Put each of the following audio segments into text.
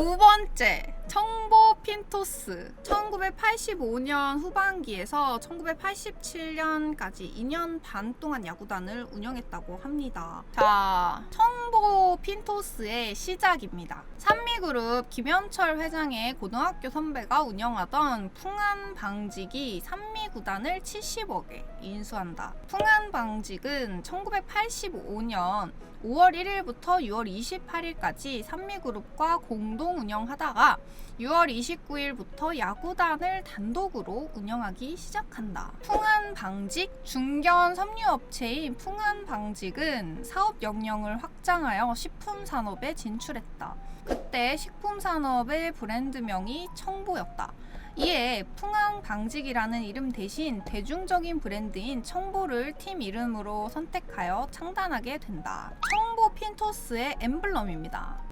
두 번째, 청보 핀토스. 1985년 후반기에서 1987년까지 2년 반 동안 야구단을 운영했다고 합니다. 자, 청보 핀토스의 시작입니다. 산미그룹 김현철 회장의 고등학교 선배가 운영하던 풍안방직이 산미구단을 70억에 인수한다. 풍안방직은 1985년 5월 1일부터 6월 28일까지 산미그룹과 공동 운영하다가 6월 29일부터 야구단을 단독으로 운영하기 시작한다. 풍안방직 중견 섬유업체인 풍안방직은 사업 영역을 확장하여 식품산업에 진출했다. 그때 식품산업의 브랜드명이 청보였다. 이에 풍안방직이라는 이름 대신 대중적인 브랜드인 청보를 팀 이름으로 선택하여 창단하게 된다. 청보 핀토스의 엠블럼입니다.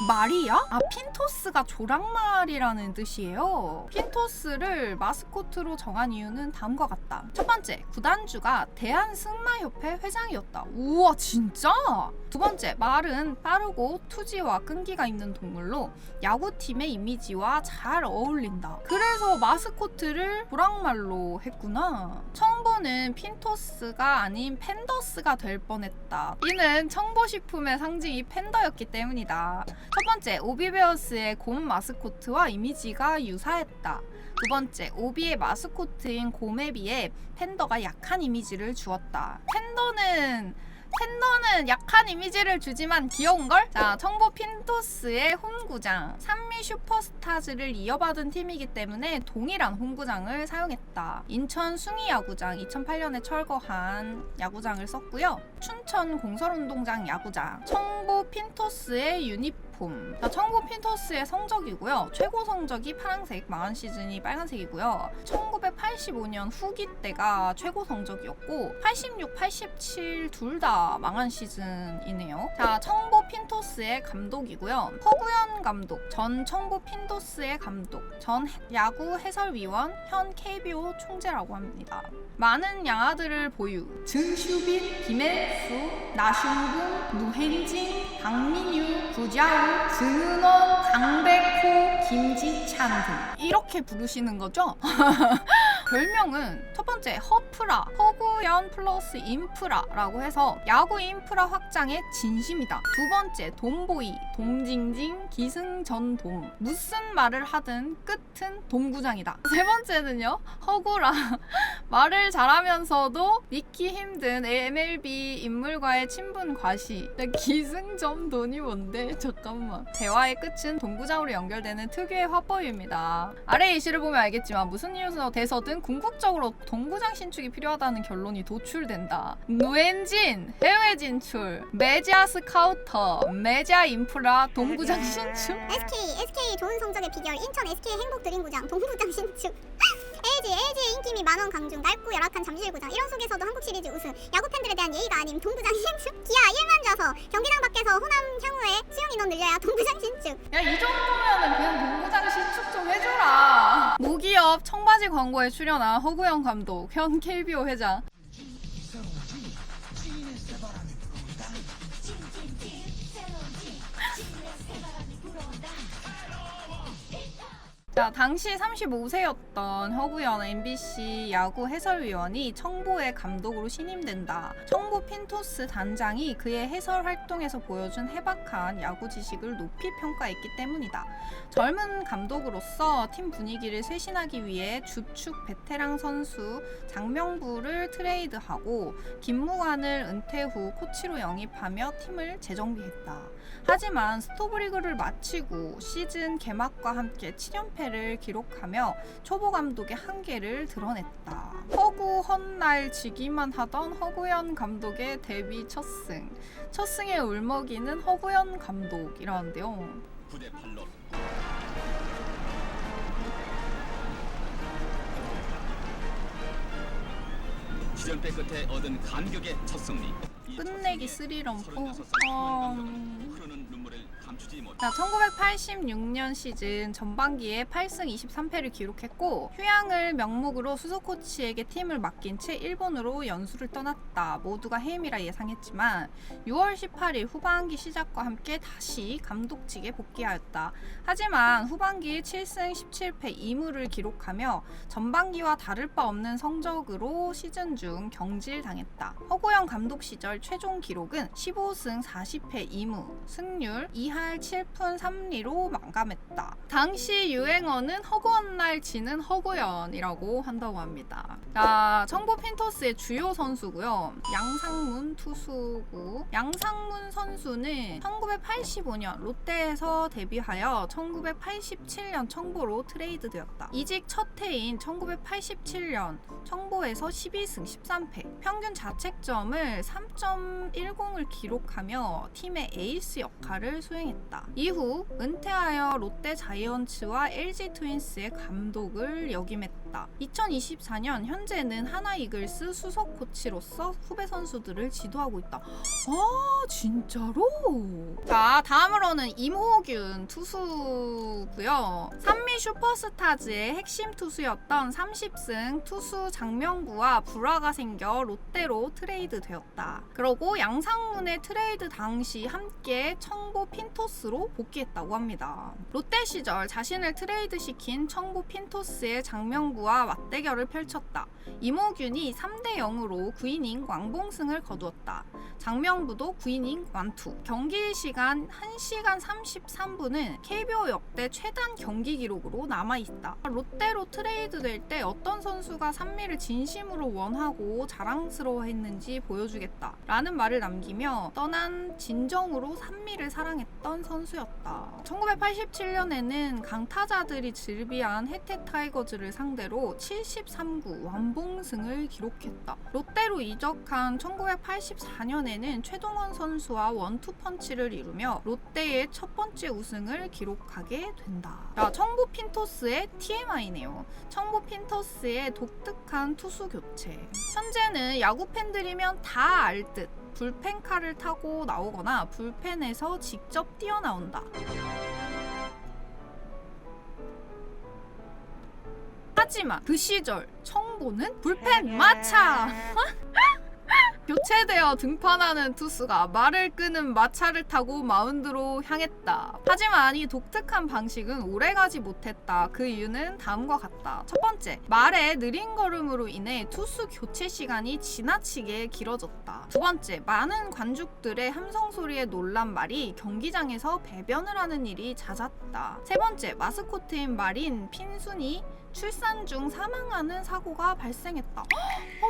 말이야? 아, 핀토스가 조랑말이라는 뜻이에요. 핀토스를 마스코트로 정한 이유는 다음과 같다. 첫 번째, 구단주가 대한승마협회 회장이었다. 우와, 진짜? 두 번째, 말은 빠르고 투지와 끈기가 있는 동물로 야구팀의 이미지와 잘 어울린다. 그래서 마스코트를 조랑말로 했구나. 청보는 핀토스가 아닌 팬더스가 될 뻔했다. 이는 청보식품의 상징이 팬더였기 때문이다. 첫 번째, 오비베어스의 곰 마스코트와 이미지가 유사했다. 두 번째, 오비의 마스코트인 곰에 비해 팬더가 약한 이미지를 주었다. 팬더는 약한 이미지를 주지만 귀여운걸? 자, 청보 핀토스의 홈구장. 산미 슈퍼스타즈를 이어받은 팀이기 때문에 동일한 홈구장을 사용했다. 인천 숭이 야구장 2008년에 철거한 야구장을 썼고요. 춘천 공설운동장 야구장. 청보 핀토스의 유니폼. 자, 청보 핀토스의 성적이고요. 최고 성적이 파란색, 망한 시즌이 빨간색이고요. 1985년 후기 때가 최고 성적이었고 86, 87 둘 다 망한 시즌이네요. 자, 청보 핀토스의 감독이고요. 허구현 감독, 전 청보 핀토스의 감독, 전 야구 해설위원, 현 KBO 총재라고 합니다. 많은 양아들을 보유. 증슈빈, 김혜수, 나슝군, 누헨진, 강민유, 구자우, 증은원, 강백호, 김지찬 등 이렇게 부르시는 거죠? 별명은 첫 번째, 허프라, 허구연 플러스 인프라라고 해서 야구 인프라 확장의 진심이다. 두 번째, 돔보이, 돔징징, 기승전돔. 무슨 말을 하든 끝은 돔구장이다. 세 번째는요, 허구라. 말을 잘하면서도 믿기 힘든 MLB 인물과의 친분 과시. 기승전돈이 뭔데? 잠깐만. 대화의 끝은 돔구장으로 연결되는 특유의 화법입니다. 아래 예시를 보면 알겠지만 무슨 이유에서든 궁극적으로 돔구장 신축이 필요하다는 결론이 도출된다. 누엔진, 해외 진출, 메지아 스카우터, 메지아 인프라, 돔구장 신축. SK 좋은 성적의 비결, 인천 SK 행복 드림구장, 동구장 신축. LG의 인기 및 만원 강중, 넓고 열악한 잠실구장, 이런 속에서도 한국 시리즈 우승, 야구 팬들에 대한 예의가 아님 동구장 신축. 기아 1만 좌석, 경기장 밖에서 호남 향후에 수용 인원 늘려야 동구장 신축. 야, 이 정도면은 그냥 동구장 신축 좀 해줘라. 모기업 청바지 광고에 출연한 허구영 감독, 현 KBO 회장. 자, 당시 35세였던 허구연 MBC 야구 해설위원이 청보의 감독으로 신임된다. 청보 핀토스 단장이 그의 해설 활동에서 보여준 해박한 야구 지식을 높이 평가했기 때문이다. 젊은 감독으로서 팀 분위기를 쇄신하기 위해 주축 베테랑 선수 장명부를 트레이드하고 김무관을 은퇴 후 코치로 영입하며 팀을 재정비했다. 하지만 스토브리그를 마치고 시즌 개막과 함께 7연패를 기록하며 초보 감독의 한계를 드러냈다. 허구 헛날 지기만 하던 허구현 감독의 데뷔 첫 승. 첫 승의 울먹이는 허구현 감독이라는데요. 9대 8로 시전패 끝에 얻은 감격의 첫 승리. 끝내기 3럼프. 흐르는 눈물을 감추지 멈추지 못. 자, 1986년 시즌 전반기에 8승 23패를 기록했고 휴양을 명목으로 수석 코치에게 팀을 맡긴 채 일본으로 연수를 떠났다. 모두가 해임이라 예상했지만 6월 18일 후반기 시작과 함께 다시 감독직에 복귀하였다. 하지만 후반기 7승 17패 2무를 기록하며 전반기와 다를 바 없는 성적으로 시즌 중 경질당했다. 허구영 감독 시절 최종 기록은 15승 40패 2무, 승률 2할 7푼 3리로 마감했다. 당시 유행어는 허구한 날 지는 허구연이라고 한다고 합니다. 자, 청보 핀토스의 주요 선수고요. 양상문 투수고, 양상문 선수는 1985년 롯데에서 데뷔하여 1987년 청보로 트레이드되었다. 이직 첫 해인 1987년 청보에서 12승 13패, 평균 자책점을 3.10을 기록하며 팀의 에이스 역할을 수행했다. 이후 은퇴하여 롯데 자이언츠와 LG 트윈스의 감독을 역임했다. 2024년 현재는 하나 이글스 수석 코치로서 후배 선수들을 지도하고 있다. 아, 진짜로? 자, 다음으로는 임호균 투수고요. 산미 슈퍼스타즈의 핵심 투수였던 30승 투수 장명부와 불화가 생겨 롯데로 트레이드 되었다. 그러고 양상문의 트레이드 당시 함께 청보 핀토스로 복귀했다고 합니다. 롯데 시절 자신을 트레이드시킨 청보 핀토스의 장명부와 맞대결을 펼쳤다. 임호균이 3대0으로 9이닝 왕봉승을 거두었다. 장명부도 9이닝 완투. 경기 시간 1시간 33분은 KBO 역대 최단 경기 기록으로 남아있다. 롯데로 트레이드 될 때 어떤 선수가 산미를 진심으로 원하고 자랑스러워했는지 보여주겠다 라는 말을 남기며 떠난 진정으로 산미를 사랑했던 선수였다. 1987년에는 강타자들이 즐비한 혜태 타이거즈를 상대로 73구 완봉승을 기록했다. 롯데로 이적한 1984년에는 최동원 선수와 원투펀치를 이루며 롯데의 첫 번째 우승을 기록하게 된다. 자, 청보 핀토스의 TMI네요. 청보 핀토스의 독특한 투수 교체. 현재는 야구 팬들이면 다 알 듯 불펜카를 타고 나오거나 불펜에서 직접 뛰어나온다. 하지만 그 시절 청보는 불펜 마차! 교체되어 등판하는 투수가 말을 끄는 마차를 타고 마운드로 향했다. 하지만 이 독특한 방식은 오래가지 못했다. 그 이유는 다음과 같다. 첫 번째, 말의 느린 걸음으로 인해 투수 교체 시간이 지나치게 길어졌다. 두 번째, 많은 관중들의 함성 소리에 놀란 말이 경기장에서 배변을 하는 일이 잦았다. 세 번째, 마스코트인 말인 핀순이 출산 중 사망하는 사고가 발생했다.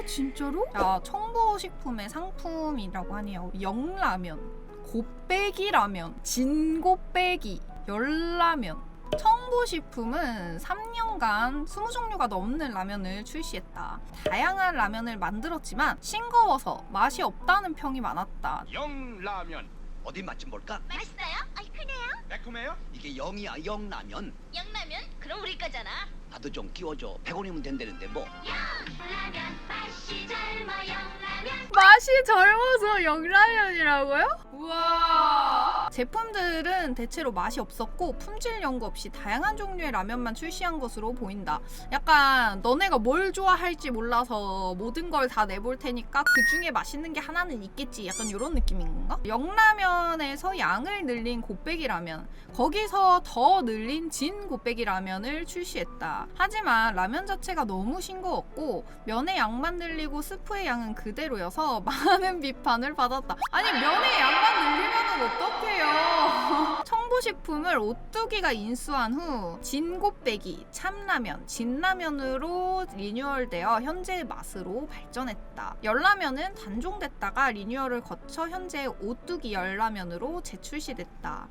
진짜로? 야, 청보식품의 상품이라고 하네요. 영라면, 곱빼기라면, 진곱빼기, 열라면. 청보식품은 3년간 20종류가 넘는 라면을 출시했다. 다양한 라면을 만들었지만 싱거워서 맛이 없다는 평이 많았다. 영라면 어디 맛 좀 볼까? 맛있어요? 그래요? 매콤해요? 이게 영이야 영라면. 영라면? 그럼 우리 거잖아. 나도 좀 끼워줘. 100원이면 된다는데 뭐. 영라면 맛이 젊어 영라면. 맛이 젊어서 영라면이라고요? 우와. 제품들은 대체로 맛이 없었고 품질 연구 없이 다양한 종류의 라면만 출시한 것으로 보인다. 약간 너네가 뭘 좋아할지 몰라서 모든 걸 다 내볼 테니까 그 중에 맛있는 게 하나는 있겠지. 약간 이런 느낌인 건가? 영라면에서 양을 늘린 곱빼기 라면, 거기서 더 늘린 진 곱빼기 라면을 출시했다. 하지만 라면 자체가 너무 싱거웠고 면의 양만 늘리고 스프의 양은 그대로여서 많은 비판을 받았다. 아니, 면의 양만 늘리면 어떡해요? 청보식품을 오뚜기가 인수한 후 진곱빼기, 참라면, 진라면으로 리뉴얼되어 현재의 맛으로 발전했다. 열라면은 단종됐다가 리뉴얼을 거쳐 현재 오뚜기 열라면으로 재출시됐다.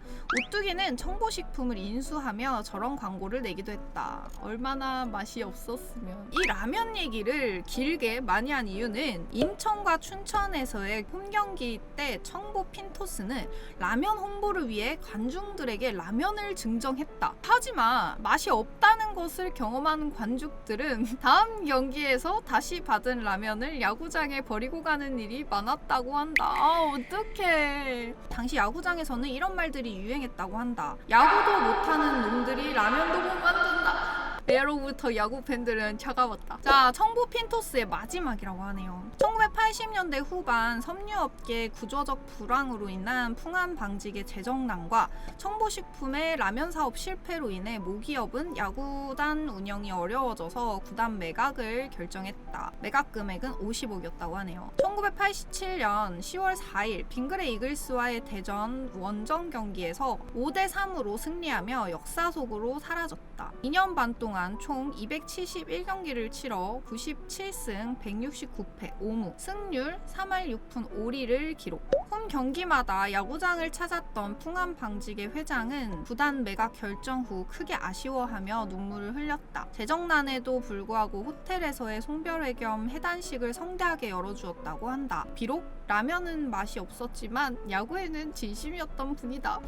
오뚜기는 청보식품을 인수하며 저런 광고를 내기도 했다. 얼마나 맛이 없었으면. 이 라면 얘기를 길게 많이 한 이유는 인천과 춘천에서의 홈경기 때 청보 핀토스는 라면 홍보를 위해 관중들 야구들에게 라면을 증정했다. 하지만 맛이 없다는 것을 경험한 관중들은 다음 경기에서 다시 받은 라면을 야구장에 버리고 가는 일이 많았다고 한다. 아, 어떡해. 당시 야구장에서는 이런 말들이 유행했다고 한다. 야구도 못하는 놈들이 라면도 못 만든다. 예로부터 야구 팬들은 차가웠다. 자, 청보 핀토스의 마지막이라고 하네요. 1980년대 후반 섬유업계 구조적 불황으로 인한 풍암 방직의 재정난과 청보식품의 라면 사업 실패로 인해 모기업은 야구단 운영이 어려워져서 구단 매각을 결정했다. 매각 금액은 50억이었다고 하네요. 1987년 10월 4일 빙그레 이글스와의 대전 원정 경기에서 5대3으로 승리하며 역사 속으로 사라졌다. 2년 반 동안 총 271경기를 치러 97승 169패 5무 승률 3할 6푼 5리를 기록. 홈 경기마다 야구장을 찾았던 풍암 방직의 회장은 구단 매각 결정 후 크게 아쉬워하며 눈물을 흘렸다. 재정난에도 불구하고 호텔에서의 송별회 겸 해단식을 성대하게 열어주었다고 한다. 비록 라면은 맛이 없었지만 야구에는 진심이었던 분이다.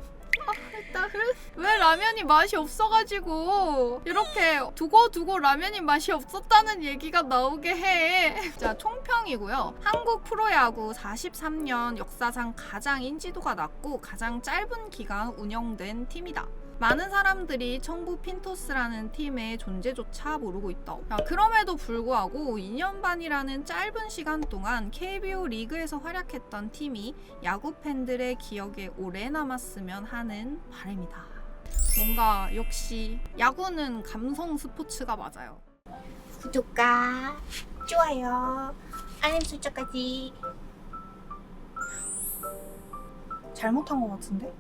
일단은 왜 라면이 맛이 없어가지고 이렇게 두고 라면이 맛이 없었다는 얘기가 나오게 해. 자, 총평이고요. 한국 프로야구 43년 역사상 가장 인지도가 낮고 가장 짧은 기간 운영된 팀이다. 많은 사람들이 청보 핀토스라는 팀의 존재조차 모르고 있다. 자, 그럼에도 불구하고 2년 반이라는 짧은 시간 동안 KBO 리그에서 활약했던 팀이 야구 팬들의 기억에 오래 남았으면 하는 바람이다. 뭔가 역시 야구는 감성 스포츠가 맞아요. 구독과 좋아요, 알림 설정까지. 잘못한 것 같은데?